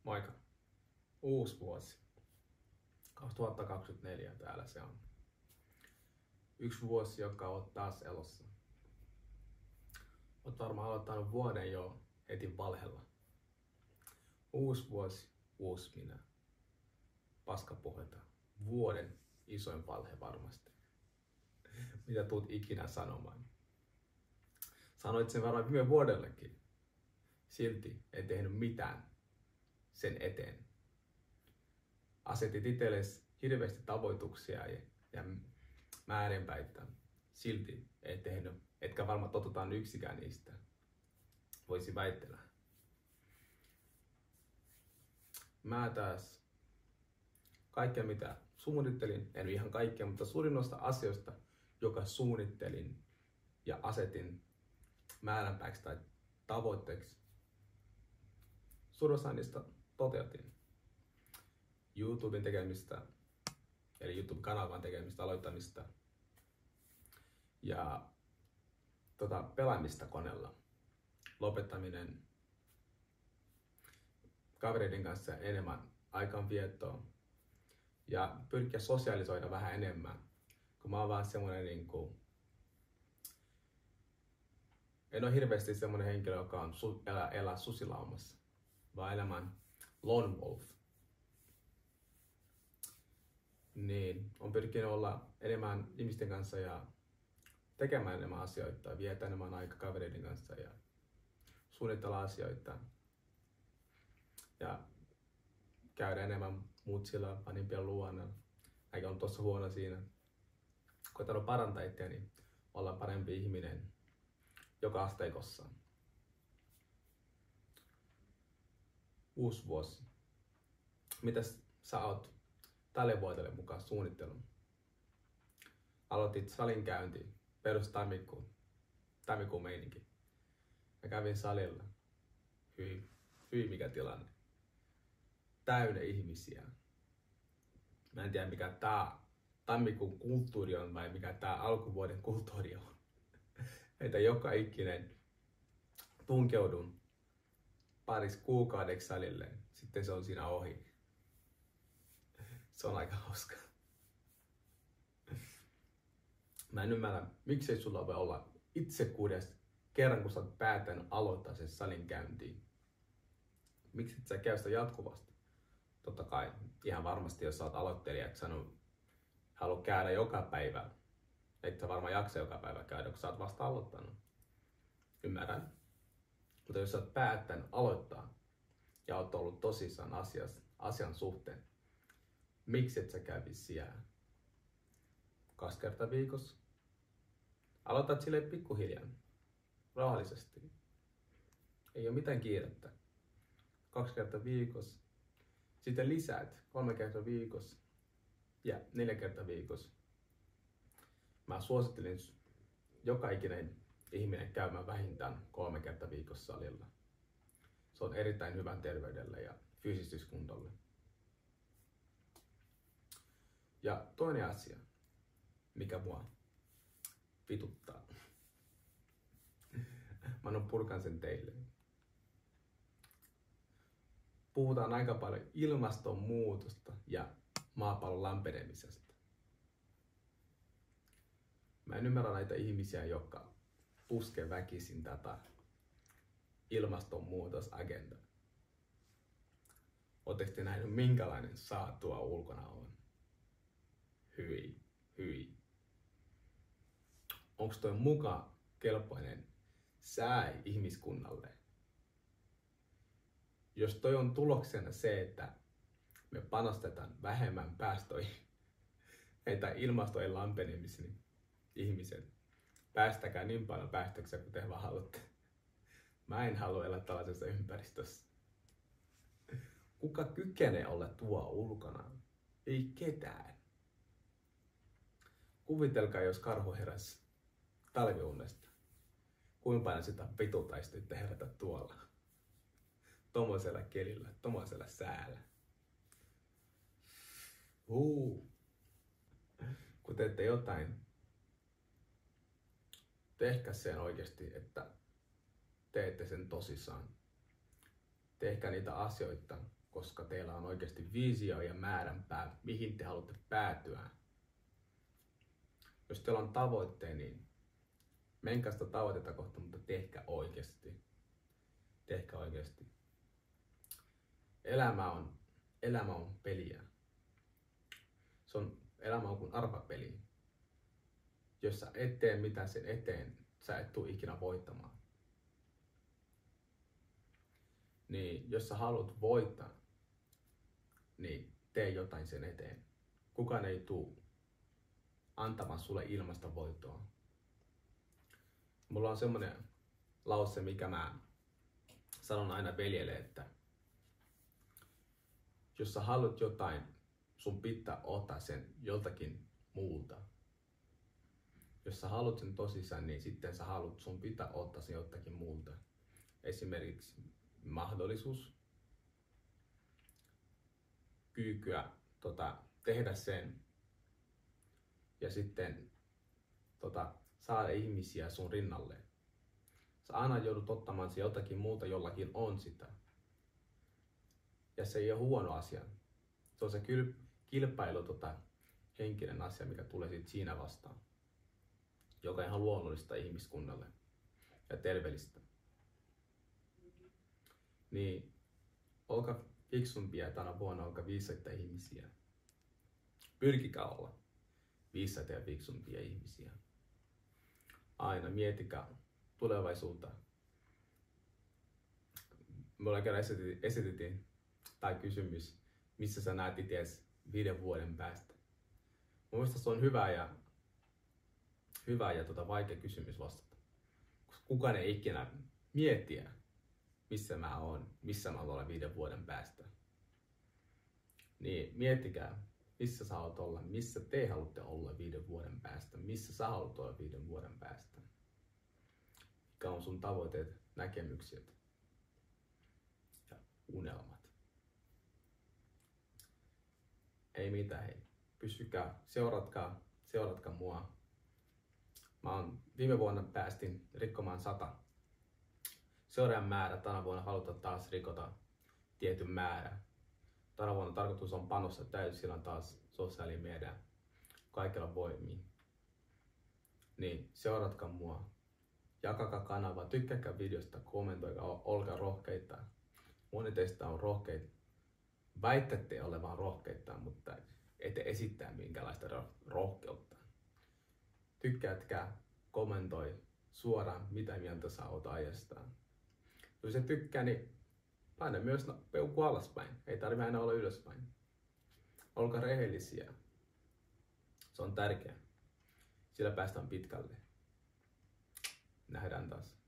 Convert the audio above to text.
Moikka. Uusi vuosi. 2024 täällä se on. Yksi vuosi, joka on taas elossa. Olet varmaan aloittanut vuoden jo heti valhella. Uusi vuosi, uusi minä. Paskapuhetta. Vuoden isoin valhe varmasti. Mitä tulet ikinä sanomaan? Sanoit sen varmaan viime vuodellekin. Silti ei tehnyt mitään sen eteen. Asetit itsellesi hirveästi tavoituksia ja määränpäitä. Silti ei tehnyt, etkä varmaan totutaan yksikään niistä. Voisi väittää. Mä taas kaikkea mitä suunnittelin, en ihan kaikkea, mutta suurin osa asioista, joka suunnittelin ja asetin määränpäiksi tai tavoitteeksi, suurin osa niistä toteutin. YouTuben tekemistä, eli YouTube-kanavan tekemistä, aloittamista ja pelaamista koneella, lopettaminen, kavereiden kanssa enemmän aikanviettoa ja pyrkiä sosiaalisoida vähän enemmän, kun mä oon vaan semmonen en ole hirveästi semmonen henkilö, joka on elää susilaumassa, vaan elämään lone wolf. Niin, on pyrkinyt olla enemmän ihmisten kanssa ja tekemään enemmän asioita, viettää enemmän aikaa kavereiden kanssa ja suunnitella asioita. Ja käydä enemmän mutsilla, vanhimpien luona. Äikä on tossa huono siinä. Koitanut parantaa itseäni, olla parempi ihminen joka asteikossa. Uusi vuosi. Mitäs sä oot tälle vuodelle mukaan suunnittelun? Aloitit salin käynti, perus tammikuun meininki. Mä kävin salilla. Hyi mikä tilanne. Täynnä ihmisiä. Mä en tiedä mikä tää tammikuun kulttuuri on vai mikä tää alkuvuoden kulttuuri on. Että joka ikinen tunkeudun paris kuukaudeksi salille, sitten se on siinä ohi. Se on aika hauska. Mä en ymmärrä, miksei sulla voi olla itsekkuudesta kerran, kun sä oot päättänyt aloittaa sen salin käyntiin. Miksi et sä käy sitä jatkuvasti? Totta kai, ihan varmasti, jos sä oot aloittelija, et halua käydä joka päivä. Et sä varmaan jaksa joka päivä käydä, kun sä oot vasta aloittanut. Ymmärrän. Mutta jos sä oot päättänyt aloittaa ja oot ollut tosissaan asian suhteen, miksi et sä kävisi siellä 2 kertaa viikossa? Aloitat silleen pikkuhiljaa, rauhallisesti. Ei ole mitään kiirettä. 2 kertaa viikossa. Sitten lisäät 3 kertaa viikossa ja 4 kertaa viikossa. Mä suosittelin joka ikinen ihminen käymään vähintään 3 kertaa viikossa salilla. Se on erittäin hyvän terveydelle ja fyysisyskuntolle. Ja toinen asia, mikä mua vituttaa. Mä annan purkan sen teille. Puhutaan aika paljon ilmastonmuutosta ja maapallon lämpenemisestä. Mä en ymmärrä näitä ihmisiä, jotka puskee väkisin tätä ilmastonmuutosagendaa. Oletteko te nähnyt, minkälainen saatua ulkona on? Hyi. Onko toi muka kelpoinen sää ihmiskunnalle? Jos toi on tuloksena se, että me panostetaan vähemmän päästöihin, että ilmastojen lämpenemisen, niin ihmiset, päästäkää niin paljon päästöksiä kuin te vaan haluatte. Mä en halua elää tällaisessa ympäristössä. Kuka kykenee olla tuo ulkona? Ei ketään. Kuvitelkaa, jos karhu heräsi talviunesta. Kuinka paljon sitä vitutaistuitte herätä tuolla? Tommosella kelillä, tommosella säällä. Kun teette jotain, tehkää sen oikeasti, että teette sen tosissaan. Tehkää niitä asioita koska teillä on oikeasti visio ja määränpää, mihin te haluatte päätyä. Jos teillä on tavoitteet, niin menkää sitä tavoitetta kohta, mutta tehkää oikeasti. Tehkää oikeasti. Elämä on peliä. Elämä on kuin arvapeli. Jos sä et tee mitään sen eteen, sä et tule ikinä voittamaan. Niin jos sä haluat voittaa, niin tee jotain sen eteen. Kukaan ei tule antamaan sulle ilmasta voittoa. Mulla on semmonen lause, mikä mä sanon aina veljelle, että jos sä haluat jotain, sun pitää ottaa sen joltakin muulta. Jos sä haluat sen tosissaan, niin sitten sun pitää ottaa sen joltakin muulta. Esimerkiksi mahdollisuus, kykyä tehdä sen ja sitten saada ihmisiä sun rinnalle. Sä aina joudut ottamaan se jotakin muuta, jollakin on sitä. Ja se ei ole huono asia. Se on se kilpailu henkinen asia, mikä tulee siinä vastaan. Joka on ihan luonnollista ihmiskunnalle ja terveellistä. Niin olkaa fiksumpia tänä vuonna, olkaa viisaita ihmisiä. Pyrkikää olla viisaita ja fiksumpia ihmisiä. Aina mietikää tulevaisuutta. Mulla kerran esitettiin tai kysymys, missä sä näet itseäsi 5 vuoden päästä. Mun mielestä se on hyvä ja vaikea kysymys vastata. Koska kukaan ei ikinä miettiä, missä mä olen 5 vuoden päästä. Niin miettikää, missä sä haluat olla, missä te haluatte olla 5 vuoden päästä, missä sä haluat olla 5 vuoden päästä. Mikä on sun tavoitteet, näkemykset ja unelmat. Ei mitään, hei. Pysykää, seuratkaa mua. Viime vuonna päästin rikkomaan 100 seuraajan määrä. Tänä vuonna halutaan taas rikota tietyn määrä. Tänä vuonna tarkoitus on panostaa täysillä taas sosiaalimedia kaikilla voimiin. Niin seuratkaa mua. Jakakaa kanavaa, tykkääkää videosta, kommentoikaa, olkaa rohkeita. Moni teistä on rohkeita. Väittätte olevan rohkeita, mutta ette esittää minkälaista rohkeutta. Tykkäätkää, kommentoi suoraan, mitä mieltä sä oot ajastaan. Jos et tykkää, niin paina myös peukku alaspäin. Ei tarvitse aina olla ylöspäin. Olkaa rehellisiä. Se on tärkeää. Sillä päästään pitkälle. Nähdään taas.